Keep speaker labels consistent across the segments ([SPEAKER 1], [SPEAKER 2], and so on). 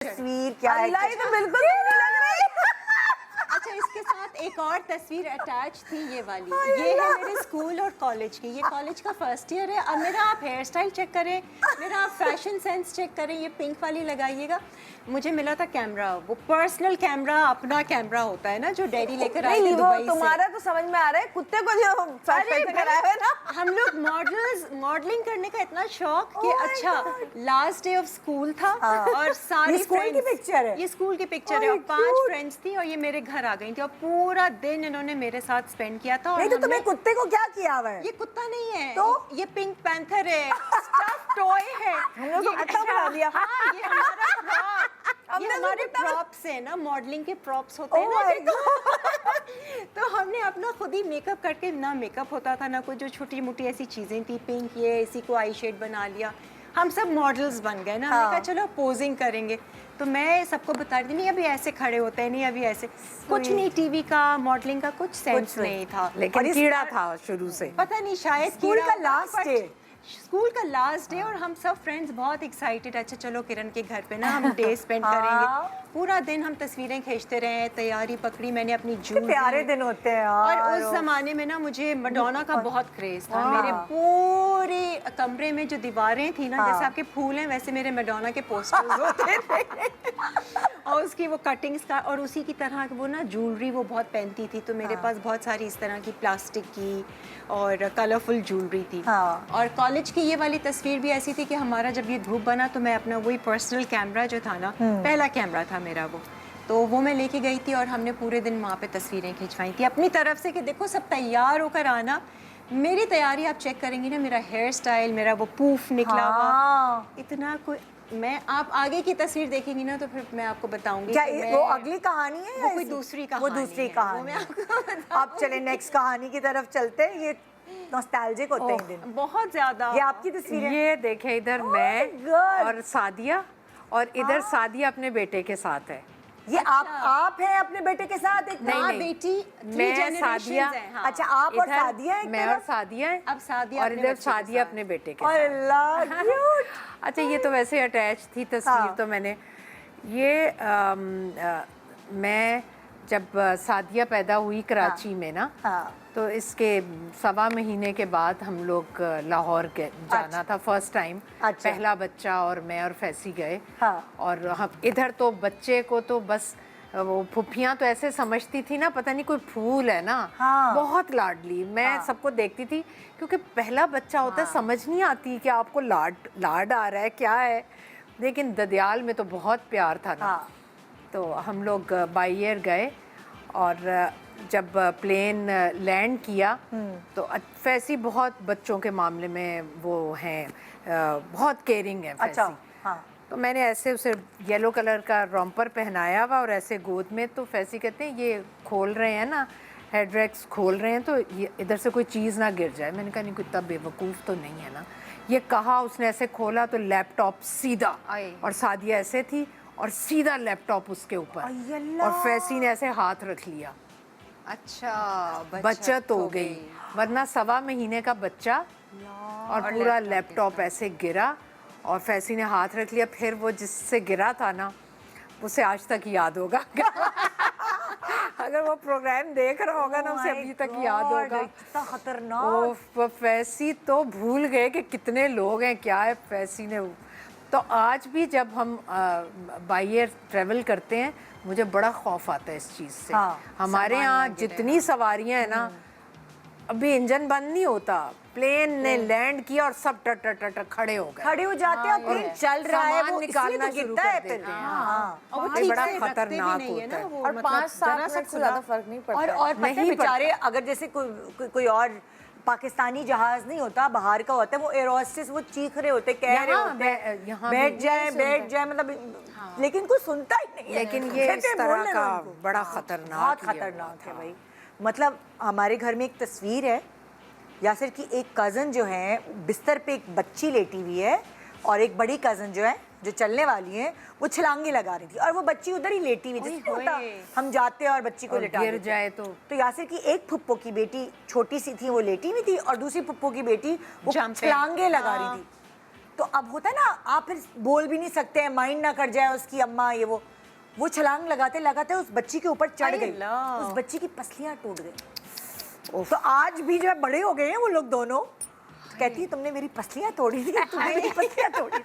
[SPEAKER 1] तस्वीर क्या है?
[SPEAKER 2] अल्लाह, ये तो बिल्कुल नहीं लग रही।
[SPEAKER 3] अच्छा, इसके साथ एक और तस्वीर अटैच थी, ये वाली। ये है मेरे स्कूल और कॉलेज की। ये कॉलेज का फर्स्ट ईयर है। अब मेरा आप हेयर स्टाइल चेक करें, मेरा आप फैशन सेंस चेक करें। ये पिंक वाली लगाइएगा। मुझे मिला था कैमरा, वो पर्सनल कैमरा, अपना कैमरा होता है ना, जो डैडी लेकर आए थे
[SPEAKER 2] नहीं, वो
[SPEAKER 3] दुबई से।
[SPEAKER 2] तुम्हारा तो समझ में आ रहा है, कुत्ते को जो फैशन कराया है ना।
[SPEAKER 3] हम लोग मॉडलिंग करने का इतना शौक कि अच्छा, लास्ट डे ऑफ स्कूल था और सारी
[SPEAKER 2] ये स्कूल की पिक्चर है?
[SPEAKER 3] ये स्कूल की पिक्चर है और 5 फ्रेंड्स थी और ये मेरे घर आ गई थी और पूरा दिन इन्होंने मेरे साथ स्पेंड किया था। और
[SPEAKER 2] नहीं तो तुम्हें कुत्ते को क्या किया हुआ है?
[SPEAKER 3] ये कुत्ता नहीं है,
[SPEAKER 2] तो?
[SPEAKER 3] ये पिंक पैंथर है, स्टफ टॉय है।
[SPEAKER 2] हम लोग को कुत्ता बना दिया।
[SPEAKER 3] हाँ, ये हमारा prop, ये हमारे प्रॉप्स है ना, मॉडलिंग के प्रॉप्स होते हैं ना। तो हमने अपना खुद ही मेकअप करके, ना मेकअप होता था ना कुछ, जो छोटी मोटी ऐसी चीजें थी, पिंक ये इसी को आई शेड बना लिया, हम सब मॉडल्स बन गए ना। हमने कहा चलो पोजिंग करेंगे। तो मैं सबको बता रही थी, नहीं अभी ऐसे खड़े होते हैं, नहीं अभी ऐसे कुछ नहीं, टीवी का मॉडलिंग का कुछ सेंस नहीं था।
[SPEAKER 1] लेकिन कीड़ा था शुरू से।
[SPEAKER 3] पता नहीं, शायद
[SPEAKER 2] स्कूल का लास्ट डे,
[SPEAKER 3] स्कूल का लास्ट डे और हम सब फ्रेंड्स बहुत एक्साइटेड, अच्छा चलो किरण के घर पे ना हम डे स्पेंड करेंगे। पूरा दिन हम तस्वीरें खींचते रहे, तैयारी पकड़ी मैंने अपनी जूलरी।
[SPEAKER 2] प्यारे दिन होते हैं यार।
[SPEAKER 3] और उस जमाने में ना मुझे मैडोना का बहुत क्रेज था। मेरे पूरे कमरे में जो दीवारें थी ना, जैसे आपके फूल हैं वैसे मेरे मैडोना के पोस्टर्स होते थे। और उसकी वो कटिंग्स का, और उसी की तरह वो ना ज्वेलरी वो बहुत पहनती थी, तो मेरे पास बहुत सारी इस तरह की प्लास्टिक की और कलरफुल ज्वेलरी थी। और कॉलेज की ये वाली तस्वीर भी ऐसी थी कि हमारा जब ये ग्रुप बना तो मैं अपना वही पर्सनल कैमरा जो था ना, पहला कैमरा था मेरा वो, तो वो मैं लेके गई थी और हमने पूरे दिन वहाँ पे तस्वीरें खिंचवाई थी अपनी तरफ से कि देखो सब तैयार होकर आना। मेरी तैयारी आप चेक करेंगी ना, मेरा हेयर स्टाइल, मेरा वो पूफ निकला हुआ, इतना कोई, मैं आप आगे की तस्वीर देखेंगी ना तो फिर मैं आपको बताऊंगी।
[SPEAKER 2] क्या वो अगली कहानी है
[SPEAKER 3] या कोई दूसरी कहानी?
[SPEAKER 2] वो दूसरी कहानी।
[SPEAKER 3] वो मैं आपको
[SPEAKER 2] आप चले नेक्स्ट कहानी की तरफ चलते हैं। ये नॉस्टैल्जिक होते हैं दिन,
[SPEAKER 3] बहुत ज्यादा।
[SPEAKER 2] ये आपकी तस्वीर है?
[SPEAKER 1] ये देखे इधर मैं और सादिया, और इधर सादिया अपने बेटे के साथ है।
[SPEAKER 2] ये आप हैं अपने बेटे के साथ? एक
[SPEAKER 1] नहीं,
[SPEAKER 3] बेटी,
[SPEAKER 1] मैं सादिया।
[SPEAKER 2] अच्छा, आप और सादिया हैं?
[SPEAKER 1] मैं और सादिया है।
[SPEAKER 3] अब सादिया
[SPEAKER 1] और इधर सादिया अपने बेटे के साथ।
[SPEAKER 2] अल्लाह क्यूट।
[SPEAKER 1] अच्छा, ये तो वैसे अटैच थी तस्वीर। तो मैंने ये मैं जब सादिया पैदा हुई कराची में ना, तो इसके 1.25 महीने के बाद हम लोग लाहौर के जाना था फर्स्ट टाइम। पहला बच्चा और मैं और फैसी गए। और हम इधर तो बच्चे को तो बस वो फुफियाँ तो ऐसे समझती थी ना, पता नहीं कोई फूल है ना। बहुत लाडली मैं सबको देखती थी, क्योंकि पहला बच्चा होता है, समझ नहीं आती कि आपको लाड आ रहा है क्या है। लेकिन ददियाल में तो बहुत प्यार था ना। तो हम लोग बाई एयर गए और जब प्लेन लैंड किया तो फैसी बहुत बच्चों के मामले में वो हैं, बहुत केयरिंग है फैसी। तो मैंने ऐसे उसे येलो कलर का रॉम्पर पहनाया हुआ और ऐसे गोद में, तो फैसी कहते हैं ये खोल रहे हैं ना, हेड रैक्स खोल रहे हैं, तो ये इधर से कोई चीज़ ना गिर जाए। मैंने कहा नहीं, कोई इतना बेवकूफ़ तो नहीं है ना। ये कहा, उसने ऐसे खोला तो लैपटॉप सीधा, और सादिया ऐसे थी और सीधा लैपटॉप उसके ऊपर, और फैसी ने ऐसे हाथ रख लिया।
[SPEAKER 3] अच्छा,
[SPEAKER 1] बचत हो गई, वरना 1.25 महीने का बच्चा और पूरा लैपटॉप ऐसे गिरा और फैसी ने हाथ रख लिया। फिर वो जिससे गिरा था ना, उसे आज तक याद होगा। अगर वो प्रोग्राम देख रहा होगा ना, उसे अभी तक याद होगा।
[SPEAKER 2] इतना खतरनाक।
[SPEAKER 1] फैसी तो भूल गए कि कितने लोग हैं, क्या है फैसी ने। तो आज भी जब हम बाई एयर ट्रेवल करते हैं, मुझे बड़ा खौफ आता है इस चीज़ से। हमारे यहाँ जितनी सवारियाँ हैं ना, अभी इंजन बंद नहीं होता, प्लेन ने लैंड किया और सब टर खड़े हो गए,
[SPEAKER 2] खड़े हो जाते हैं। प्लेन चल रहा है, वो
[SPEAKER 1] निकालना शुरू कर देते हैं। और वो बड़ा खतरनाक होता है।
[SPEAKER 2] और 5-7 मिनट से ज़्यादा फर्क नहीं पड़ता। और नहीं बेचारे, अगर जैसे कोई और पाकिस्तानी जहाज नहीं होता, बाहर का होता है, वो एयर होस्टेस वो चीख रहे होते, कह रहे होते बैठ जाए, मतलब लेकिन कोई सुनता ही नहीं है।
[SPEAKER 1] लेकिन ये इस तरह का बड़ा खतरनाक
[SPEAKER 2] है भाई। मतलब हमारे घर में एक तस्वीर है, यासिर की एक कज़न जो है बिस्तर पे एक बच्ची लेटी हुई है, और एक बड़ी कज़न जो है जो चलने वाली है वो छलांगे लगा रही थी, और वो बच्ची उधर ही लेटी हुई, जैसे होता हम जाते हैं और बच्ची को लेटा
[SPEAKER 1] गिर जाए तो
[SPEAKER 2] यासिर की एक फुप्पो की बेटी छोटी सी थी, वो लेटी हुई थी, और दूसरी फुप्पो की बेटी वो छलांगे लगा रही थी। तो अब होता है ना, आप फिर बोल भी नहीं सकते हैं, माइंड ना कर जाए उसकी अम्मा ये वो छलांग लगाते लगाते उस बच्ची के ऊपर चढ़ गई, उस बच्ची की पसलियां टूट गई। तो आज भी जो है बड़े हो गए हैं वो लोग दोनों, कहती है तुमने मेरी पसलियां तोड़ी थी, तुमने मेरी पसलियां तोड़ी।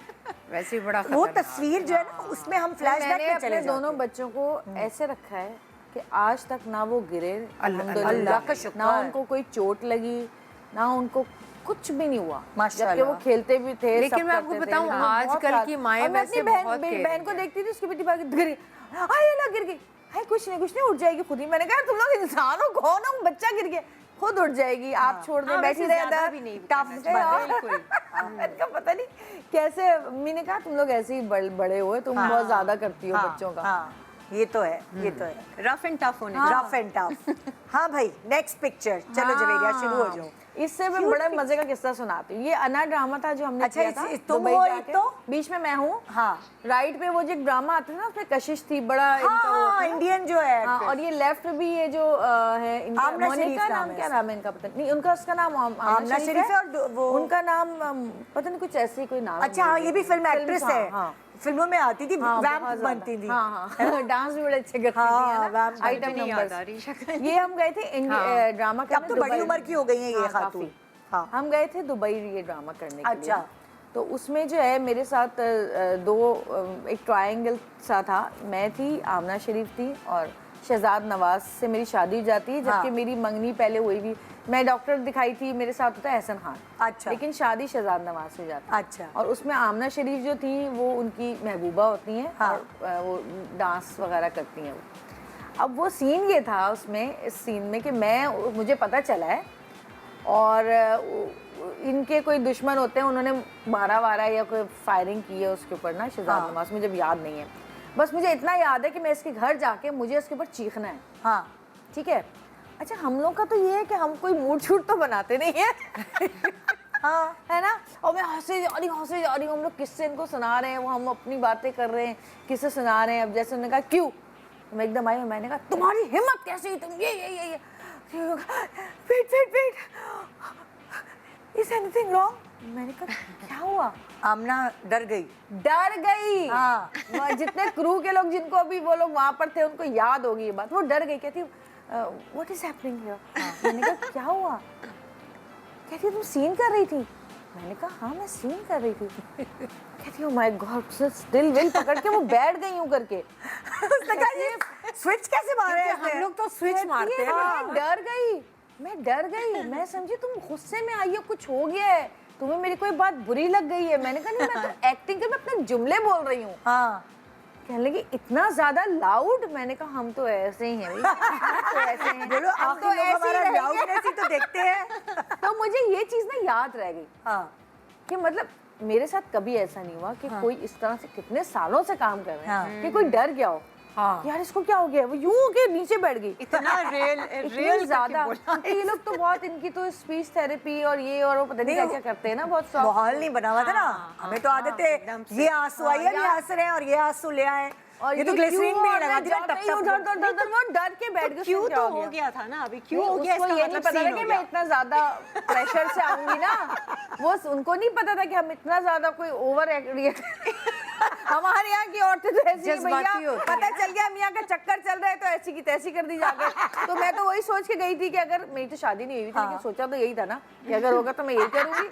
[SPEAKER 1] वैसे ही बड़ा
[SPEAKER 2] वो तस्वीर जो है ना उसमें हम फ्लैशबैक में चले जाते हैं।
[SPEAKER 4] दोनों बच्चों को ऐसे रखा है कि आज तक ना वो गिरे,
[SPEAKER 2] अल्लाह का शुक्र,
[SPEAKER 4] ना उनको कोई चोट लगी, ना उनको कुछ भी नहीं हुआ,
[SPEAKER 2] माशाल्लाह।
[SPEAKER 4] जबकि वो खेलते भी थे।
[SPEAKER 1] लेकिन मैं आपको बताऊं आजकल की माएँ वैसे बहुत
[SPEAKER 4] बहन को देखती थी, उसकी बेटी भाग गिरी, हाय गिर गई, हाय कुछ नहीं उठ जाएगी खुद ही। मैंने कहा तुम लोग इंसान हो, कौन हो, बच्चा गिर गया खुद उठ जाएगी, आप छोड़ दे, बैठी रहे अंदर
[SPEAKER 3] भी नहीं
[SPEAKER 4] इनका पता नहीं कैसे। मैंने कहा तुम लोग ऐसे ही बड़े हुए, तुम बहुत ज्यादा करती हो बच्चों का।
[SPEAKER 2] ये तो है, ये तो है,
[SPEAKER 3] रफ एंड टफ होने,
[SPEAKER 2] रफ एंड टफ। हाँ भाई, नेक्स्ट पिक्चर, चलो जवेरिया शुरू हो जाओ।
[SPEAKER 4] इससे मैं बड़ा मजे का किस्सा सुनाती हूँ। ये अना ड्रामा था जो हमने किया था,
[SPEAKER 2] तुम
[SPEAKER 4] दुबई
[SPEAKER 2] हो
[SPEAKER 4] जाके।
[SPEAKER 2] तो
[SPEAKER 4] बीच में मैं हूँ।
[SPEAKER 2] हाँ,
[SPEAKER 4] राइट पे वो जो एक ड्रामा आता है ना, उसमें कशिश थी, बड़ा
[SPEAKER 2] हाँ, इंडियन जो है।
[SPEAKER 4] हाँ, और ये लेफ्ट भी ये जो है
[SPEAKER 2] आमना शरीफ
[SPEAKER 4] मोनिका नाम, क्या नाम है इनका पता नहीं, उनका उसका नाम
[SPEAKER 2] आमना शरीफ है, और वो
[SPEAKER 4] उनका नाम पता नहीं कुछ ऐसे ही कोई नाम।
[SPEAKER 2] अच्छा हाँ, ये भी फिल्म एक्ट्रेस है, फिल्मों में आती थी, वैम्प बनती थी,
[SPEAKER 4] डांस भी बड़े अच्छे करती थी, आइटम नंबर। ये हम गए थे ड्रामा करने,
[SPEAKER 2] अब तो बड़ी उम्र की हो गई है ये खातून।
[SPEAKER 4] हम गए थे दुबई ये ड्रामा करने के लिए।
[SPEAKER 2] अच्छा।
[SPEAKER 4] तो उसमें जो है मेरे साथ एक ट्रायंगल सा था, मैं थी, आमना शरीफ थी और शहजाद नवाज से मेरी शादी हो जाती है, जबकि मेरी मंगनी पहले हुई भी, मैं डॉक्टर दिखाई थी, मेरे साथ होता है एहसन खान।
[SPEAKER 2] अच्छा।
[SPEAKER 4] लेकिन शादी शहजाद नवाज से जाती।
[SPEAKER 2] अच्छा।
[SPEAKER 4] और उसमें आमना शरीफ जो थी वो उनकी महबूबा होती हैं।
[SPEAKER 2] हाँ।
[SPEAKER 4] और वो डांस वगैरह करती हैं वो। अब वो सीन ये था उसमें, इस सीन में कि मुझे पता चला है और इनके कोई दुश्मन होते हैं, उन्होंने मारा या कोई फायरिंग की है उसके ऊपर ना, शहजाद नवाज, मुझे याद नहीं है, बस मुझे इतना याद है कि मैं इसके घर जाके मुझे इसके ऊपर चीखना है।
[SPEAKER 2] हाँ
[SPEAKER 4] ठीक है। अच्छा, हम लोग का तो ये है कि हम कोई मूड शूट तो बनाते नहीं है हाँ, है ना। और मैं हंसे जा रही हूँ, हम लोग किससे इनको सुना रहे हैं, वो हम अपनी बातें कर रहे हैं, किससे सुना रहे हैं। अब जैसे उन्होंने कहा क्यों, तो मैं एकदम आई, मैंने कहा तुम्हारी हिम्मत कैसे हुई, तुम ये वेट इज एनीथिंग रॉन्ग। मैंने कहा क्या हुआ।
[SPEAKER 2] आमना डर गई।
[SPEAKER 4] हाँ, जितने क्रू के लोग, जिनको अभी वो लोग वहां पर थे, उनको याद होगी ये बात, वो डर गई। कहती व्हाट इज हैपनिंग हियर। मैंने कहा क्या हुआ। कहती तुम सीन कर रही थी। मैंने कहा हाँ मैं सीन कर रही थी। कहती ओह माय गॉड, दिल विल पकड़ के वो बैठ गई यूं करके।
[SPEAKER 2] उसने कहा ये स्विच कैसे मारे हैं, हम लोग तो स्विच मारते हैं।
[SPEAKER 4] मैं डर गई, मैं समझी तुम गुस्से में आई हो, कुछ हो गया है, तुम्हें मेरी कोई बात बुरी लग गई है। मैंने कहा नहीं, मैं तो एक्टिंग कर, मैं अपने जुमले बोल रही हूँ।
[SPEAKER 2] हाँ।
[SPEAKER 4] कहने लगी इतना ज्यादा लाउड। मैंने कहा हम तो ऐसे ही हैं तो ऐसे हैं,
[SPEAKER 2] बोलो आप तो ऐसे लाउडनेस ही तो देखते हैं।
[SPEAKER 4] तो मुझे ये चीज ना याद रह गई।
[SPEAKER 2] हाँ।
[SPEAKER 4] कि मतलब मेरे साथ कभी ऐसा नहीं हुआ कि कोई इस तरह से कितने सालों से काम कर रहे हैं कि कोई डर गया हो। हाँ। यार इसको क्या हो गया, वो यूं के नीचे बैठ गई।
[SPEAKER 3] इतना रियल
[SPEAKER 4] ज्यादा। ये लोग तो बहुत, इनकी तो स्पीच थेरेपी और ये और वो पता नहीं क्या क्या करते हैं ना, बहुत
[SPEAKER 2] माहौल नहीं बना हुआ था ना, हमें तो आदत है ये आंसू आए, ये हंस रहे हैं और ये आंसू ले आए, और ये तो ग्लिसरीन भी लगा दिया, टप टप
[SPEAKER 4] वो डर के बैठ गए।
[SPEAKER 3] क्यों तो हो गया था ना, अभी क्यों हो गया,
[SPEAKER 4] इसका मतलब पता था कि मैं इतना ज्यादा प्रेशर से आऊंगी ना, वो उनको नहीं पता था कि हम इतना ज्यादा कोई ओवर हमारे यहाँ की औरतें तो ऐसी भैया, पता चल गया हम यहाँ का चक्कर चल रहा है तो ऐसी की तैसी कर दी जाकर। तो मैं तो वही सोच के गई थी कि अगर मेरी तो शादी नहीं हुई थी, लेकिन सोचा तो यही था ना कि अगर होगा तो मैं यही करूंगी।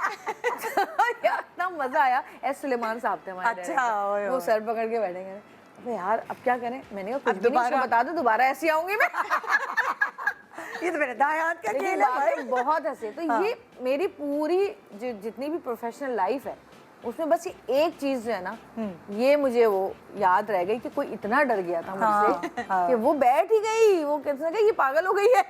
[SPEAKER 4] इतना मजा आया। एस सुलेमान साहब थे हमारे। अच्छा, वो सर पकड़ के बैठेंगे, अबे यार अब क्या करें। मैंने कहा कुछ भी नहीं, बता दो दोबारा ऐसी आऊंगी मैं।
[SPEAKER 2] ये तो मेरे दाएं हाथ का खेल है भाई।
[SPEAKER 4] बहुत हंसे। तो ये मेरी पूरी जितनी भी प्रोफेशनल लाइफ है उसमें बस ये एक चीज जो है ना, ये मुझे वो याद रह गई कि कोई इतना डर गया था मुझसे कि वो बैठ ही गई। वो कहते हैं कि ये पागल हो गई है।